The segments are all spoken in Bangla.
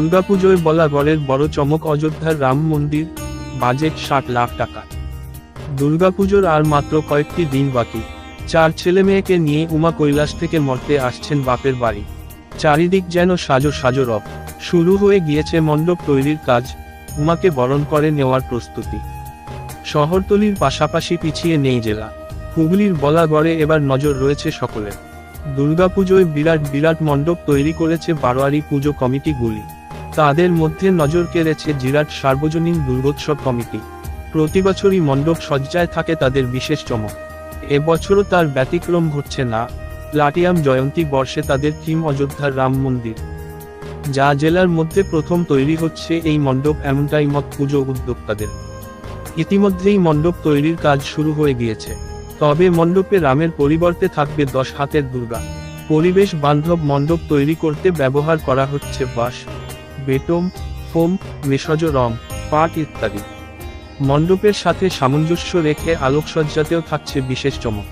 দুর্গাপুজোয় বলাগড়ের বড় চমক অযোধ্যার রাম মন্দির, বাজেট 60 লাখ টাকা। দুর্গাপুজোর আর মাত্র কয়েকটি দিন বাকি। 4 ছেলেমেয়েকে নিয়ে উমা কৈলাস থেকে মর্তে আসছেন বাপের বাড়ি। চারিদিক যেন সাজো সাজো রব। শুরু হয়ে গিয়েছে মণ্ডপ তৈরির কাজ, উমাকে বরণ করে নেওয়ার প্রস্তুতি। শহরতলির পাশাপাশি পিছিয়ে নেই জেলা। হুগলির বলাগড়ে এবার নজর রয়েছে সকলের। দুর্গাপুজোয় বিরাট বিরাট মণ্ডপ তৈরি করেছে বারোয়ারি পুজো কমিটিগুলি। তাদের মধ্যে নজর কেড়েছে জিরাট সার্বজনীন দুর্গোৎসব কমিটি। প্রতিবছরই মণ্ডপ সজ্জায় থাকে তাদের বিশেষ চমক। এবছরও তার ব্যতিক্রম ঘটছে না। প্লাটিয়াম জয়ন্তী বর্ষে তাদের থিম অযোধ্যার রাম মন্দির, যা জেলার মধ্যে প্রথম তৈরি হচ্ছে এই মণ্ডপ, এমনটাই মত পুজো উদ্যোক্তাদের। ইতিমধ্যেই মণ্ডপ তৈরির কাজ শুরু হয়ে গিয়েছে। তবে মণ্ডপে রামের পরিবর্তে থাকবে 10 হাতের দুর্গা। পরিবেশ বান্ধব মণ্ডপ তৈরি করতে ব্যবহার করা হচ্ছে বাঁশ, বেটম, ফোম, ভেষজ রং, পাট ইত্যাদি। মণ্ডপের সাথে সামঞ্জস্য রেখে আলোকসজ্জাতেও থাকছে বিশেষ চমক।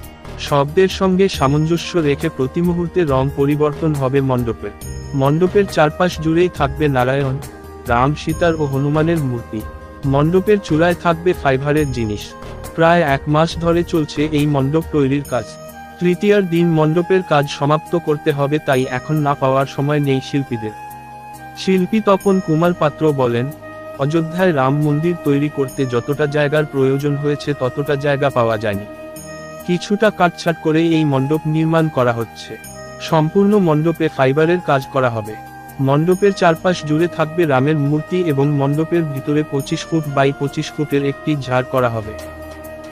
শব্দের সঙ্গে সামঞ্জস্য রেখে প্রতি মুহূর্তে রং পরিবর্তন হবে মণ্ডপের। মণ্ডপের চারপাশ জুড়েই থাকবে নারায়ণ, রাম, সীতার ও হনুমানের মূর্তি। মণ্ডপের চূড়ায় থাকবে ফাইবারের জিনিস। প্রায় 1 মাস ধরে চলছে এই মণ্ডপ তৈরির কাজ। তৃতীয়ার দিন মণ্ডপের কাজ সমাপ্ত করতে হবে, তাই এখন না পাওয়ার সময় নেই শিল্পীদের। শিল্পী তপন কুমার পাত্র বলেন, অযোধ্যায় রাম মন্দির তৈরি করতে যতটা জায়গার প্রয়োজন হয়েছে ততটা জায়গা পাওয়া যায়নি। কিছুটা কাটছাট করে এই মণ্ডপ নির্মাণ করা হচ্ছে। সম্পূর্ণ মণ্ডপে ফাইবারের কাজ করা হবে। মণ্ডপের চারপাশ জুড়ে থাকবে রামের মূর্তি এবং মণ্ডপের ভিতরে 25 ফুট বাই 25 ফুটের একটি ঝাড় করা হবে।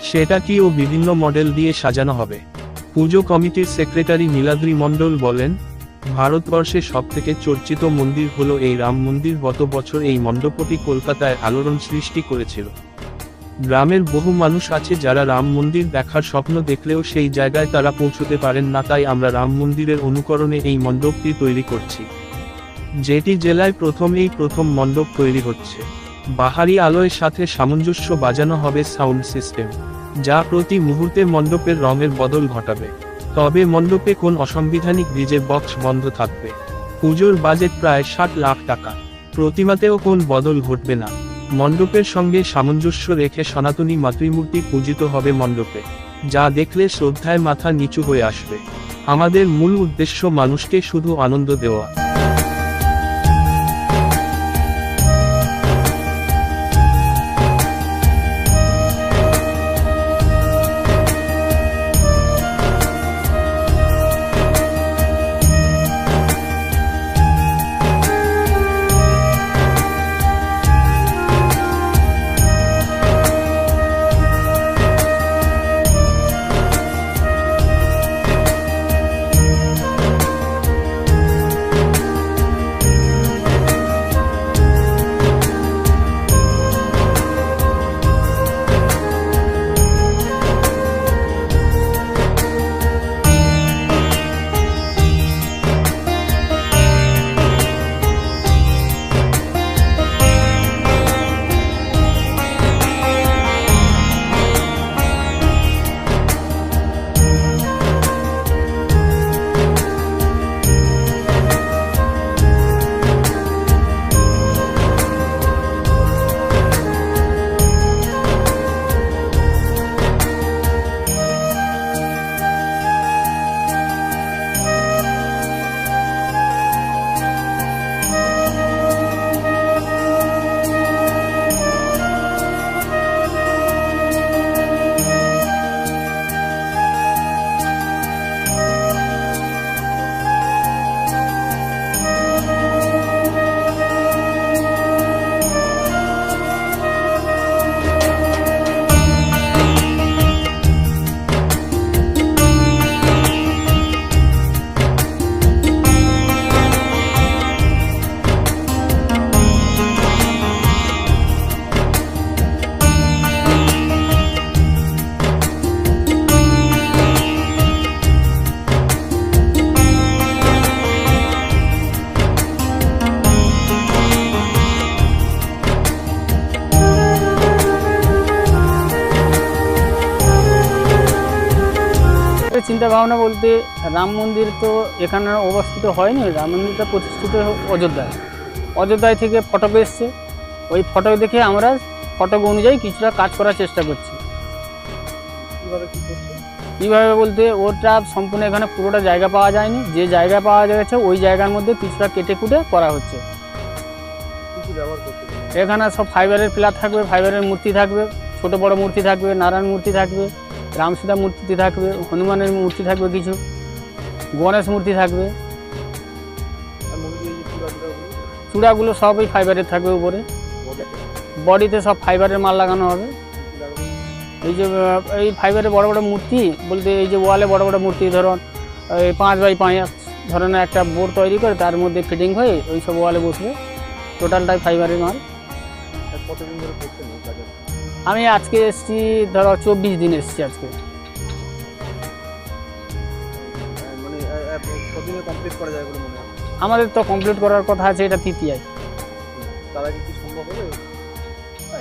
সেটা কি ও বিভিন্ন মডেল দিয়ে সাজানো হবে। পুজো কমিটির সেক্রেটারি নীলাদ্রি মণ্ডল বলেন, ভারতবর্ষে সবথেকে চর্চিত মন্দির হলো এই রাম মন্দির। গত বছর এই মণ্ডপটি কলকাতায় আলোড়ন সৃষ্টি করেছিল। গ্রামের বহু মানুষ আছে যারা রাম মন্দির দেখার স্বপ্ন দেখলেও সেই জায়গায় তারা পৌঁছতে পারেন না, তাই আমরা রাম মন্দিরের অনুকরণে এই মণ্ডপটি তৈরি করছি। যেটি জেলায় প্রথম মণ্ডপ তৈরি হচ্ছে। বাহারি আলোয় সাথে সামঞ্জস্য বাজানো হবে সাউন্ড সিস্টেম, যা প্রতি মুহূর্তে মণ্ডপের রঙের বদল ঘটাবে। তবে মণ্ডপে কোন অসাংবিধানিক ডিজে বক্স বন্ধ থাকবে। পুজোর বাজেট প্রায় 60 লাখ টাকা। প্রতিমাতেও কোন বদল ঘটবে না। মণ্ডপের সঙ্গে সামঞ্জস্য রেখে সনাতনী মাতৃমূর্তি পূজিত হবে মণ্ডপে, যা দেখলে শ্রদ্ধায় মাথা নিচু হয়ে আসবে। আমাদের মূল উদ্দেশ্য মানুষকে শুধু আনন্দ দেওয়া। চিন্তা ভাবনা বলতে রাম মন্দির তো এখানে অবস্থিত হয়নি, রাম মন্দিরটা প্রতিষ্ঠিত অযোধ্যায়। অযোধ্যায় থেকে ফটক এসছে, ওই ফটক দেখে আমরা ফটক অনুযায়ী কিছুটা কাজ করার চেষ্টা করছি। কীভাবে বলতে ওটা সম্পূর্ণ এখানে পুরোটা জায়গা পাওয়া যায়নি, যে জায়গা পাওয়া গেছে ওই জায়গার মধ্যে কিছুটা কেটে কুটে করা হচ্ছে। এখানে সব ফাইবারের পিলার থাকবে, ফাইবারের মূর্তি থাকবে, ছোট বড় মূর্তি থাকবে, নারায়ণ মূর্তি থাকবে, রামসীতা মূর্তি থাকবে, হনুমানের মূর্তি থাকবে, কিছু গণেশ মূর্তি থাকবে। চূড়াগুলো সবই ফাইবারের থাকবে, উপরে বডিতে সব ফাইবারের মাল লাগানো হবে। এই যে এই ফাইবারের বড় বড় মূর্তি বলতে এই যে ওয়ালে বড় বড় মূর্তি ধরুন এই 5x5 ধরনের একটা বোর্ড তৈরি করে তার মধ্যে ফিটিং হয়ে ওই সব ওয়ালে বসবে, টোটালটাই ফাইবারের মাল। আমি আজকে এসেছি ধরো 24 দিন এসেছি আজকে। আমাদের তো কমপ্লিট করার কথা আছে এটা তৃতীয়ায়।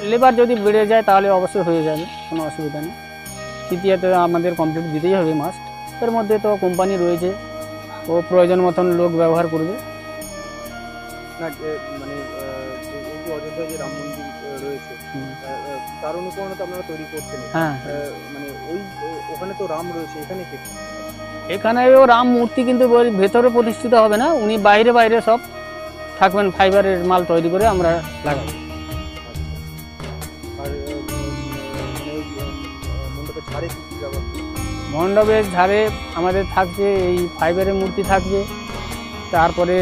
লেবার যদি বেড়ে যায় তাহলে অবশ্যই হয়ে যাবে, কোনো অসুবিধা নেই। তৃতীয়াতে আমাদের কমপ্লিট দিতেই হবে মাস্ট। এর মধ্যে তো কোম্পানি রয়েছে, ও প্রয়োজন মতন লোক ব্যবহার করবে। না মানে অযোধ্যায় যে রাম মন্দির রয়েছে তার অনুকরণে তো আপনারা তৈরি করছেন। হ্যাঁ, মানে ওখানে তো রাম রয়েছে, এখানে কি? এখানেও রাম মূর্তি কিন্তু ভেতরে প্রতিষ্ঠিত হবে না, উনি বাইরে বাইরে সব থাকবেন, ফাইবারের মাল তৈরি করে আমরা লাগাবো। আর মণ্ডপের ঝাড়ে কি কি ব্যবহার? মণ্ডপের ঝাড়ে আমাদের থাকছে এই ফাইবারের মূর্তি থাকবে, তারপরে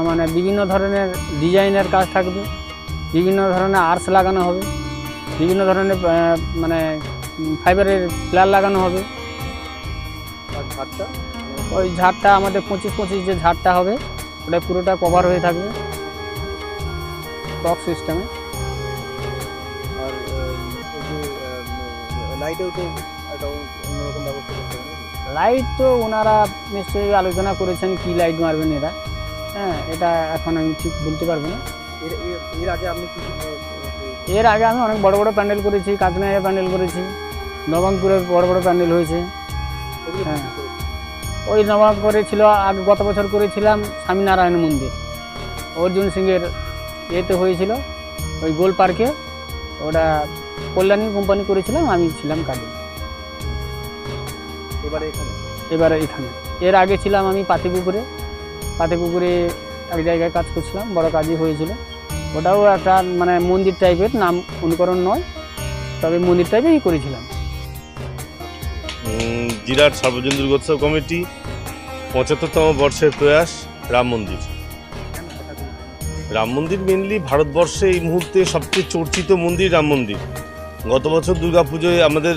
মানে বিভিন্ন ধরনের ডিজাইনের কাজ থাকবে, বিভিন্ন ধরনের আর্টস লাগানো হবে, বিভিন্ন ধরনের মানে ফাইবারের প্লার লাগানো হবে। আর ঝাড়টা? ওই ঝাড়টা আমাদের 25-25 যে ঝাড়টা হবে ওটা পুরোটা কভার হয়ে থাকবে টক সিস্টেমে। আর লাইটেও তো একটা অন্যরকম ব্যবস্থা করতে হবে। লাইট তো ওনারা নিশ্চয়ই আলোচনা করেছেন কি লাইট মারবেন এরা, হ্যাঁ এটা এখন আমি ঠিক বলতে পারবো না। এর আগে আপনি কি? এর আগে আমি অনেক বড় বড় প্যান্ডেল করেছি, কাকনাইয়ে প্যান্ডেল করেছি, নবঙ্গপুরে বড় বড় প্যান্ডেল হয়েছে। হ্যাঁ, ওই নবঙ্গপুরে ছিল আগে, গত বছর করেছিলাম স্বামীনারায়ণ মন্দির, অর্জুন সিংয়ের এতে হয়েছিল ওই গোল পার্কে, ওটা কল্যাণী কোম্পানি করেছিলাম, আমি ছিলাম কাজে। এবারে এখানে এর আগে ছিলাম আমি পাতিপুকুরে এক জায়গায় কাজ করছিলাম, বড় কাজই হয়েছিল। ওটাও একটা মানে মন্দির টাইপের, নাম অনুকরণ নয়, তবে মন্দির টাইপেরই করেছিলাম। জিরাট সার্বজনীন দুর্গোৎসব কমিটি 75তম বর্ষের প্রয়াস রাম মন্দির। রাম মন্দির মেনলি ভারতবর্ষে এই মুহূর্তে সবচেয়ে চর্চিত মন্দির রাম মন্দির। গত বছর দুর্গাপুজোয় আমাদের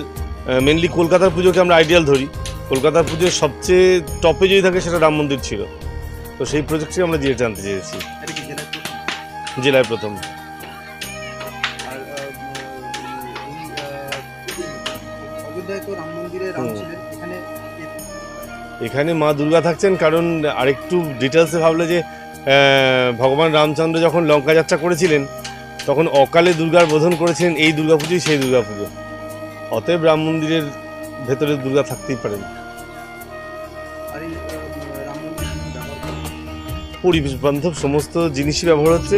মেনলি কলকাতার পুজোকে আমরা আইডিয়াল ধরি, কলকাতার পুজোর সবচেয়ে টপে যদি থাকে সেটা রাম মন্দির ছিল। তো সেই প্রজেক্টটি আমরা জিরাটে আনতে চেয়েছি, জেলায় প্রথম। আর অযোধ্যায় তো রাম মন্দিরে রাম ছিলেন, এখানে মা দুর্গা থাকছেন। কারণ আরেকটু ডিটেলসে ভাবলে যে ভগবান রামচন্দ্র যখন লঙ্কা যাত্রা করেছিলেন তখন অকালে দুর্গার বোধন করেছিলেন, এই দুর্গাপুজোই সেই দুর্গাপুজো। অতএব রাম মন্দিরের ভেতরে দুর্গা থাকতেই পারেন। পরিবেশ বান্ধব সমস্ত জিনিসই ব্যবহার হচ্ছে,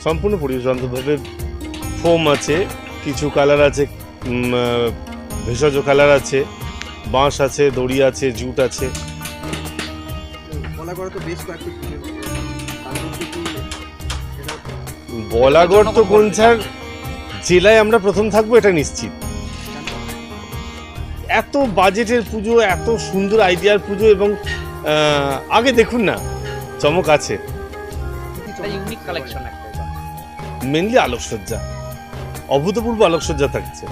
সম্পূর্ণ পরিবেশ বান্ধবভাবে। ফোম আছে, কিছু কালার আছে, ভেষজ কালার আছে, বাঁশ আছে, দড়ি আছে, জুট আছে। বলাগড় তো কোনছাড় জেলায় আমরা প্রথম থাকবো এটা নিশ্চিত। এত বাজেটের পুজো, এত সুন্দর আইডিয়ার পুজো, এবং আগে দেখুন না চমক আছে। মেনলি আলোকসজ্জা, অভূতপূর্ব আলোকসজ্জা থাকছে।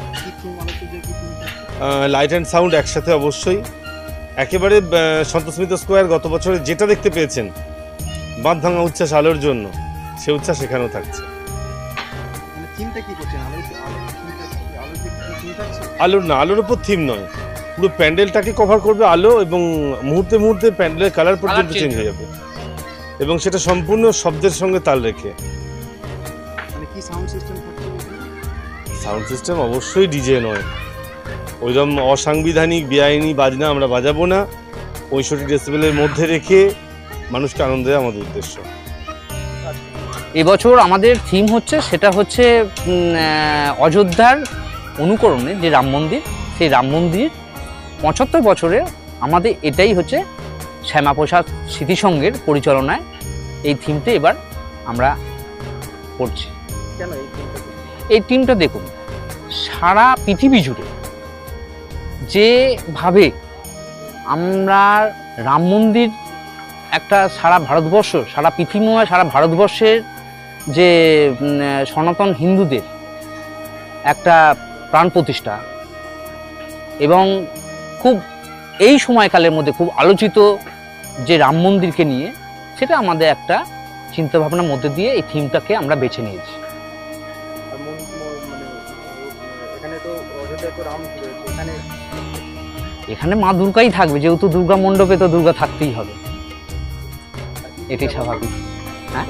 লাইট অ্যান্ড সাউন্ড একসাথে অবশ্যই। একেবারে সন্তোষমিত স্কোয়ার গত বছরে যেটা দেখতে পেয়েছেন বাঁধ ভাঙা উচ্ছ্বাস আলোর জন্য, সে উচ্ছ্বাস এখানেও থাকছে। আলোর না, আলোর উপর থিম নয়, পুরো প্যান্ডেলটাকে কভার করবে আলো, এবং মুহূর্তে মুহূর্তে প্যান্ডেলের কালার পর্যন্ত চেঞ্জ হয়ে যাবে, এবং সেটা সম্পূর্ণ শব্দের সঙ্গে তাল রেখে। সাউন্ড সিস্টেম অবশ্যই ডিজে নয়, ওইরকম অসাংবিধানিক বেআইনি বাজনা আমরা বাজাবো না। 65 ডেসিবেলের মধ্যে রেখে মানুষকে আনন্দ দেওয়া আমাদের উদ্দেশ্য। এবছর আমাদের থিম হচ্ছে, সেটা হচ্ছে অযোধ্যার অনুকরণে যে রাম মন্দির, সেই রাম মন্দির 75 বছরে আমাদের এটাই হচ্ছে শ্যামাপ্রসাদ স্মৃতিসংঘের পরিচালনায় এই থিমটা এবার আমরা করছি। কেন এই থিমটা? এই টিমটা দেখুন, সারা পৃথিবী জুড়ে যেভাবে আমরা রাম মন্দির একটা সারা ভারতবর্ষ, সারা পৃথিবীময় সারা ভারতবর্ষের যে সনাতন হিন্দুদের একটা প্রাণ প্রতিষ্ঠা এবং খুব এই সময়কালের মধ্যে খুব আলোচিত যে রাম মন্দিরকে নিয়ে, সেটা আমাদের একটা চিন্তাভাবনার মধ্যে দিয়ে এই থিমটাকে আমরা বেছে নিয়েছি। আর মানে এখানে তো অযোধ্যায় তো রাম রয়েছে, এখানে মা দুর্গাই থাকবে, যেহেতু দুর্গা মণ্ডপে তো দুর্গা থাকতেই হবে, এটাই স্বাভাবিক। হ্যাঁ,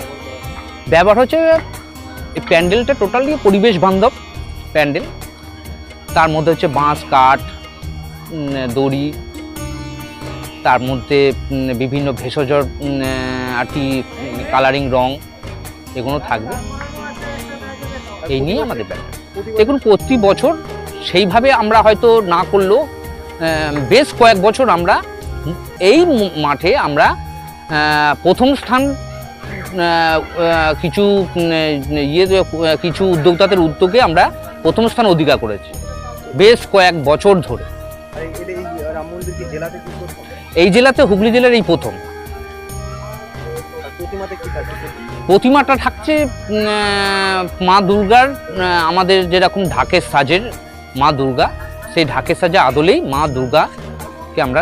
ব্যবহার হচ্ছে এই প্যান্ডেলটা টোটালি পরিবেশ বান্ধব প্যান্ডেল। তার মধ্যে হচ্ছে বাঁশ, কাঠ, দড়ি, তার মধ্যে বিভিন্ন ভেষজ আর কি কালারিং রং, এগুলো থাকবে। এই নিয়ে আমাদের প্যান্ডেল। দেখুন, প্রতি বছর সেইভাবে আমরা হয়তো না করলেও বেশ কয়েক বছর আমরা এই মাঠে আমরা প্রথম স্থান কিছু কিছু উদ্যোক্তাদের উদ্যোগে আমরা প্রথম স্থান অধিকার করেছি বেশ কয়েক বছর ধরে। আর এই রাম মন্দির কি জেলাতে কি প্রথম? এই জেলাতে, হুগলি জেলার এই প্রথম। আর প্রতিমাতে কি থাকছে? প্রতিমাটা থাকছে মা দুর্গার, আমাদের যেরকম ঢাকের সাজের মা দুর্গা, সেই ঢাকের সাজে আদলেই মা দুর্গাকে আমরা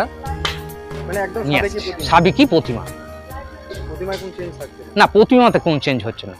মানে একদম নিয়ে আসছি। সাবেকি প্রতিমা। প্রতিমায় কোন চেঞ্জ থাকছে? না, প্রতিমাতে কোন চেঞ্জ হচ্ছে না।